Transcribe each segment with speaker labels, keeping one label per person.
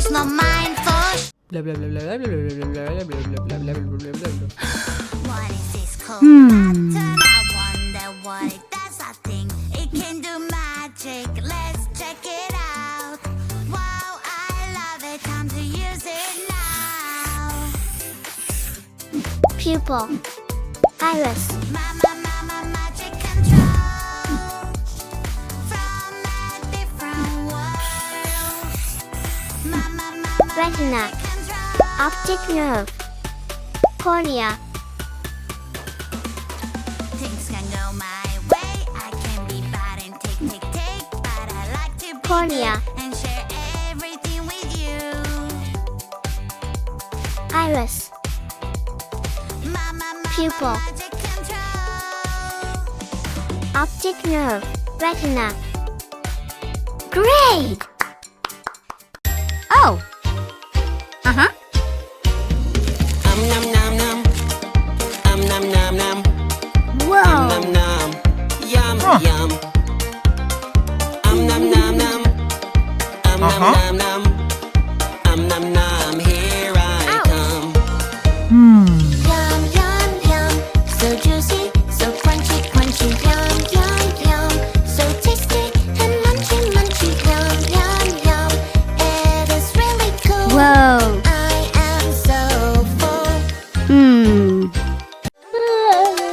Speaker 1: It's not mine for
Speaker 2: Blah blah blah blah blah blah blah blah blah blah blah.
Speaker 1: What is this conductor? I wonder what it does. I think it can do magic. Let's check it out. Wow, I love it. Time to use it now.
Speaker 3: Pupil, iris,
Speaker 1: Mama, magic control from a different world. Mama,
Speaker 3: retina,
Speaker 1: control.
Speaker 3: optic nerve, cornea,
Speaker 1: Things can go my way. I can be bad and take, but I like to be
Speaker 3: cornea,
Speaker 1: good and share everything with you.
Speaker 3: iris,
Speaker 1: Mama,
Speaker 3: Pupil.
Speaker 1: magic control.
Speaker 3: optic nerve, retina. Great! Oh! Uh-huh.
Speaker 4: Nom nom nom. Nom nom nom.
Speaker 3: Whoa!
Speaker 4: Nom nom. Yum yum. Nom nom nom. Nom nom nom. Nom nom. Here I come.
Speaker 1: Yum, yum, yum. So juicy, so crunchy, crunchy. Yum, yum, yum. So tasty and munchy, munchy. Yum, yum, yum. It is really cool.
Speaker 3: Whoa!
Speaker 1: I am so full.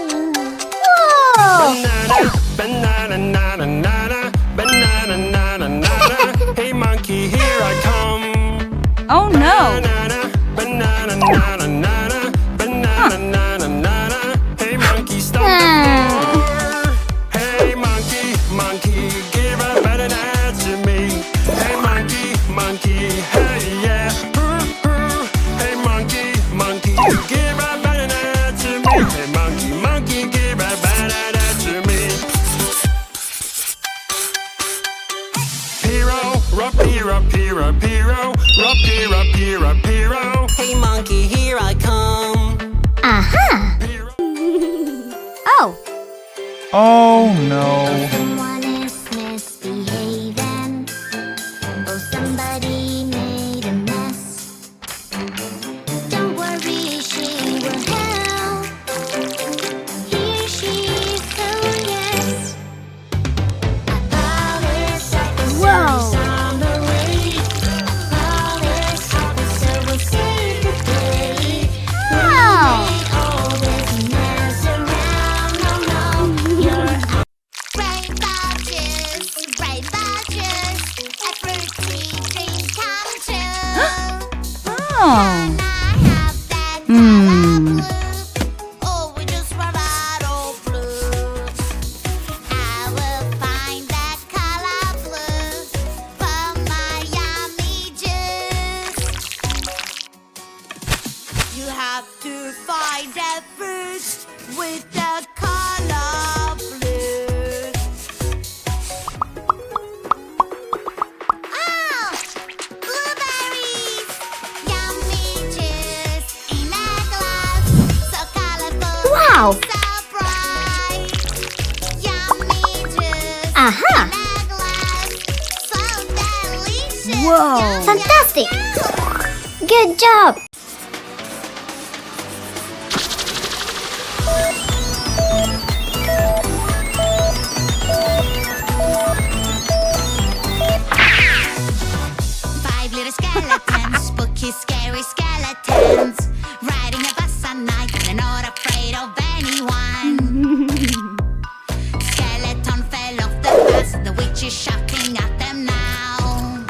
Speaker 3: Whoa!
Speaker 4: Banana, banana, nana, banana, nana, nana. Hey monkey, here I come.
Speaker 2: Oh no!
Speaker 4: Banana, banana, nana, nana, banana, nana, nana. Hey monkey, stop the floor. Hey monkey, monkey, give a banana to me. Hey monkey, monkey, hey yeah. Hey monkey, monkey, give a banana to me. Hey monkey, monkey, give a banana to me. Piro, rapiro, piro, piro, rapiro, piro, piro. Hey monkey, here I come.
Speaker 3: Aha!
Speaker 4: Piro.
Speaker 3: Oh!
Speaker 5: Oh no.
Speaker 1: Someone is misbehaving. Oh, somebody made a mess. Don't worry, she will help. Here she is, oh yes. I polish officer is on the way. A polish officer will save the day.
Speaker 3: Wow!
Speaker 1: All this mess around, no, no, you're bright badges, a fruity dream come true.
Speaker 2: Oh.
Speaker 1: Can I have that color blue? Oh, we just run out of blue. I will find that color blue for my yummy juice. You have to find that fruit with the color blue. Oh, blueberries! Yummy juice in a glass, so colorful,
Speaker 3: Wow!
Speaker 1: so bright. Yummy juice
Speaker 3: Aha!
Speaker 1: in a glass, so delicious.
Speaker 2: Whoa.
Speaker 1: Yum,
Speaker 3: Fantastic!
Speaker 1: yum.
Speaker 3: Good job!
Speaker 1: Five little skeletons, spooky, scary skeletons, riding a bus at night. They're not afraid of anyone. Skeleton fell off the bus. The witch is shouting at them now.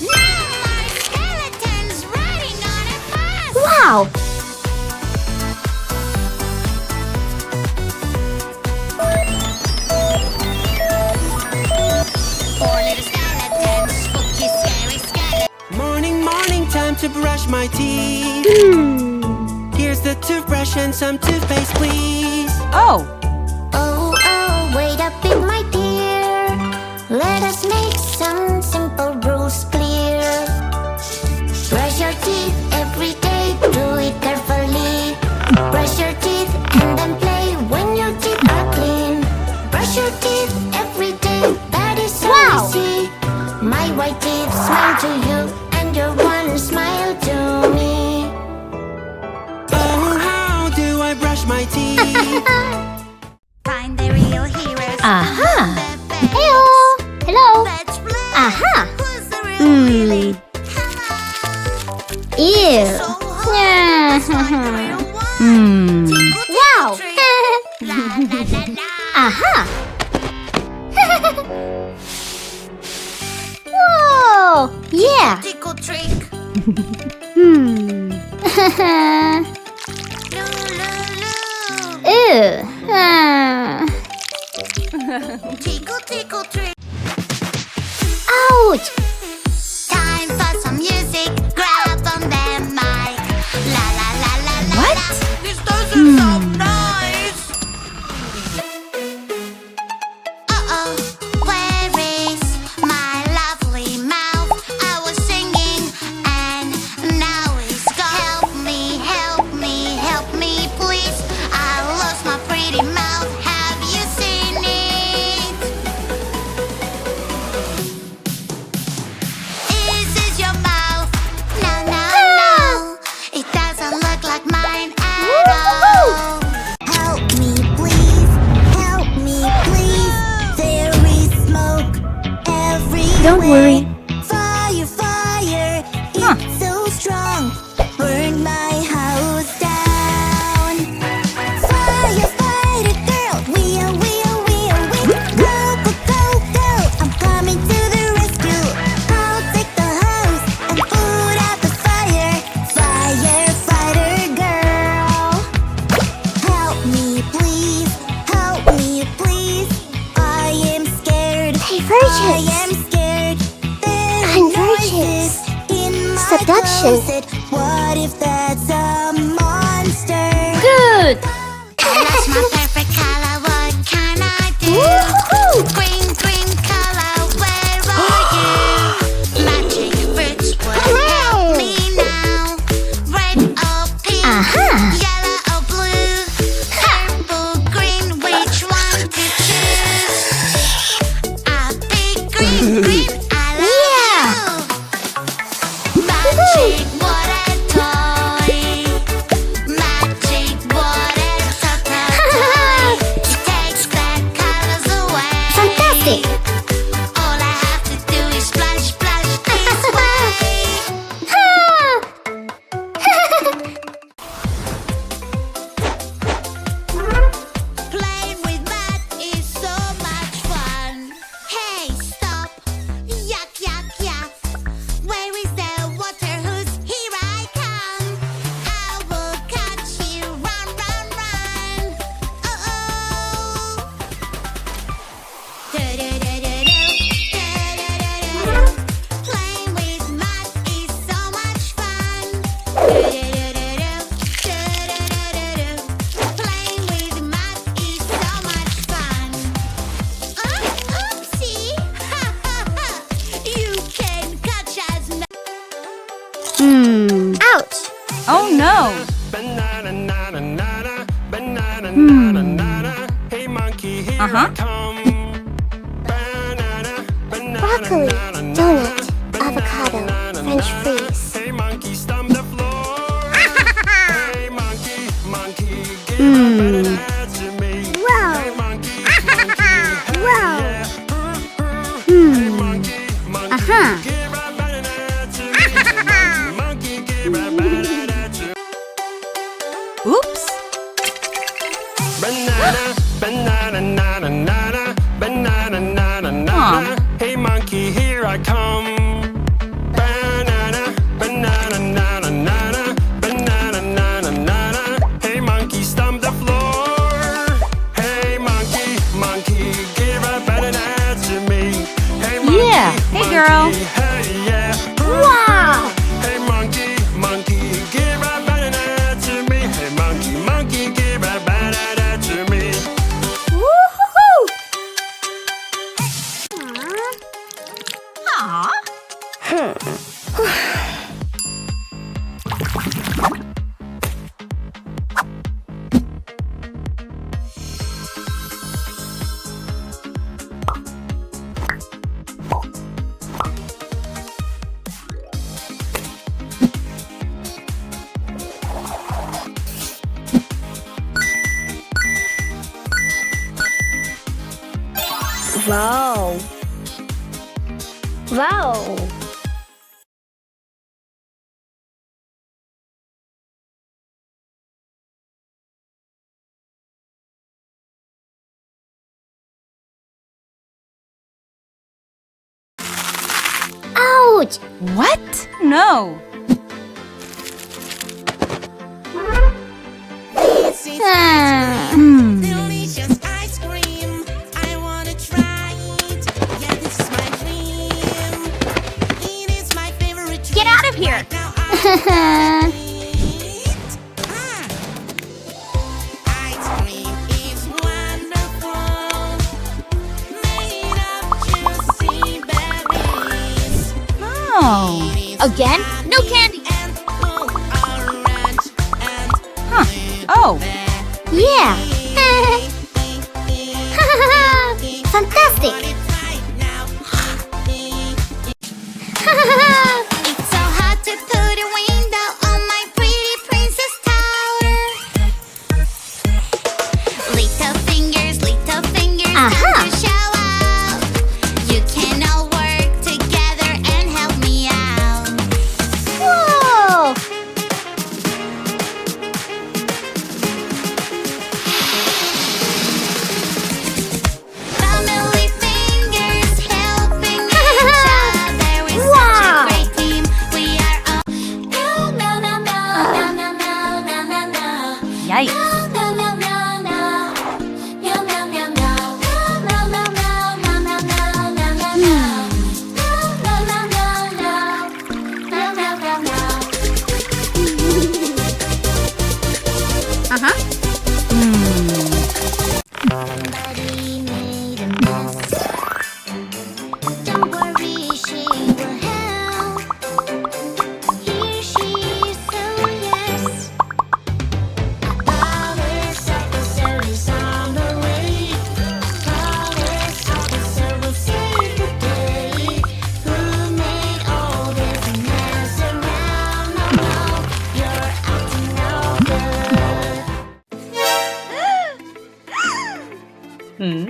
Speaker 1: No more skeletons riding on a bus.
Speaker 3: Wow!
Speaker 1: Four little skeletons, spooky, scary skeletons.
Speaker 4: Morning, morning, time to brush my teeth. Here's the toothbrush and some toothpaste, please.
Speaker 2: Oh.
Speaker 1: Oh, oh, wait a bit, my dear. Let us make some simple rules clear. Brush your teeth every day, do it carefully. Brush your teeth and then play when your teeth are clean. Brush your teeth every day, that is so
Speaker 3: Wow.
Speaker 1: easy. My white teeth smile to you, and you're one smile to me.
Speaker 4: Oh, how do I brush my teeth?
Speaker 1: Find the real heroes.
Speaker 3: Aha. Heyo. Hello.
Speaker 1: Let's play.
Speaker 3: Aha.
Speaker 1: Who's the real really?
Speaker 3: Ew.
Speaker 1: So hard. It's like the real one. Tickle,
Speaker 3: Wow.
Speaker 1: tickle, trick. La la la la.
Speaker 3: Aha. Whoa. Yeah.
Speaker 1: Tickle trick.
Speaker 3: Hmm.
Speaker 1: Loo, loo, loo.
Speaker 3: Ew.
Speaker 1: Tickle, tickle trick.
Speaker 3: Ouch.
Speaker 1: Time for some music. Grab on the mic. La la la la la.
Speaker 3: What?
Speaker 1: This doesn't sound nice. Uh-oh, where is my lovely mouth? I was singing and now it's gone. Help me, help me, help me, please. I lost my pretty mouth. Have you seen it? Is this your mouth? No, no, no. It doesn't look like mine at all. Help me, please. Help me, please. There is smoke everywhere.
Speaker 3: Don't worry.
Speaker 1: Fire, fire. It's so strong. Burn my house down. Firefighter girl. We are. Go, go, go, go. I'm coming to the rescue. I'll take the hose and put out the fire. Firefighter girl. Help me, please. Help me, please. I am scared.
Speaker 3: Hey, virgins.
Speaker 1: I am scared. There
Speaker 3: I'm
Speaker 1: are noises
Speaker 3: virgins.
Speaker 1: in my
Speaker 3: Seduction.
Speaker 1: closet. What if that's a monster?
Speaker 3: Good.
Speaker 1: I lost my perfect color. What can I do?
Speaker 3: Woohoo.
Speaker 1: Green, green color. Where are you? Magic fruits would help me now. Red or pink.
Speaker 3: Aha.
Speaker 1: Yellow or blue. Purple, green. Which one to choose? A big green. I love you. Magic water toy. Magic water toy. It takes bad colors away.
Speaker 3: Fantastic.
Speaker 1: All I have to do is splash, splash this way. Playing with mud is so much fun. Hey, stop! Yuck, yuck, yuck! Where is the water hose? Here I come! I will catch you! Run, run, run! Uh-oh! Do-do-do-do-do. Do-do-do-do-do. Playing with mud is so much fun. Do-do-do-do-do. Do-do-do-do-do. Playing with mud is so much fun. Oopsie! Ha ha ha! You can catch us now.
Speaker 3: Ouch.
Speaker 2: Oh no.
Speaker 4: Banana, nana, nana, banana, nana, nana. Hey monkey, here I come. Banana, banana,
Speaker 3: Broccoli,
Speaker 4: nana, nana,
Speaker 3: donut,
Speaker 4: banana,
Speaker 3: avocado,
Speaker 4: nana,
Speaker 3: French
Speaker 4: nana.
Speaker 3: fries.
Speaker 4: Hey monkey, stomp the floor. Hey monkey, monkey, give a banana to me.
Speaker 3: Wow.
Speaker 4: Hey monkey, monkey, hey
Speaker 3: Wow.
Speaker 4: yeah. Hey monkey, monkey,
Speaker 3: Aha.
Speaker 4: give a banana to me. Hey monkey, give a banana to me.
Speaker 2: Oops.
Speaker 4: Banana, banana, nana, nana, banana, nana, nana. Hey monkey, here I come. Banana, banana, nana, nana, banana, nana, nana. Hey monkey, stomp the floor. Hey monkey, monkey, give a banana to me. Hey monkey,
Speaker 2: Yeah. Hey, girl.
Speaker 4: monkey, hey yeah.
Speaker 3: Wow.
Speaker 4: Hey monkey, monkey, give a banana to me. Hey monkey, monkey, give a banana to me.
Speaker 3: Woohoo. Wow. Wow. Ouch!
Speaker 6: What? No.
Speaker 4: Delicious ice cream. I wanna try it. Yeah, this is my dream. It is my favorite treat.
Speaker 3: Get out of here!
Speaker 4: Right now I eat. Ice cream is wonderful. Made of juicy berries.
Speaker 6: Oh.
Speaker 3: Again? No candy!
Speaker 4: And full orange and
Speaker 6: Huh. Oh.
Speaker 3: Yeah! Fantastic!
Speaker 1: It's so hard to put a window on my pretty princess tower. Little fingers, time to show out. You can all work together and help me out.
Speaker 3: Whoa!
Speaker 1: Family fingers helping each other. We're such a
Speaker 3: Wow.
Speaker 1: great team. We are all. No, no, no, no, no, no, no, no, no, no.
Speaker 6: Yikes.
Speaker 1: No, no, no, no, no. No, no, no, no. No, no, no, no, no, no, no, no, no. No, no, no, no, no. No, no, no, no.
Speaker 6: Uh-huh.
Speaker 1: Somebody made a mess. Don't worry, she will help. Here she is, so yes. Police officer is on the way. Police officer will save the day. Who made all this mess around? No, no, you're acting no good.
Speaker 6: Hmm.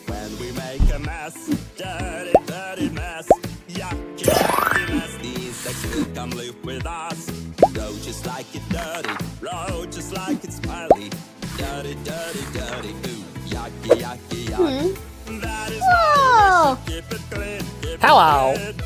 Speaker 4: When we make a mess, dirty, dirty mess, yucky, yucky mess, the insects will come live with us. Roll just like it's dirty, roll just like it's smiley. Dirty, dirty, dirty, ooh, yucky, yucky, yucky. That is why we
Speaker 3: Whoa!
Speaker 4: should keep it clean, keep it
Speaker 2: Hello.
Speaker 4: clean.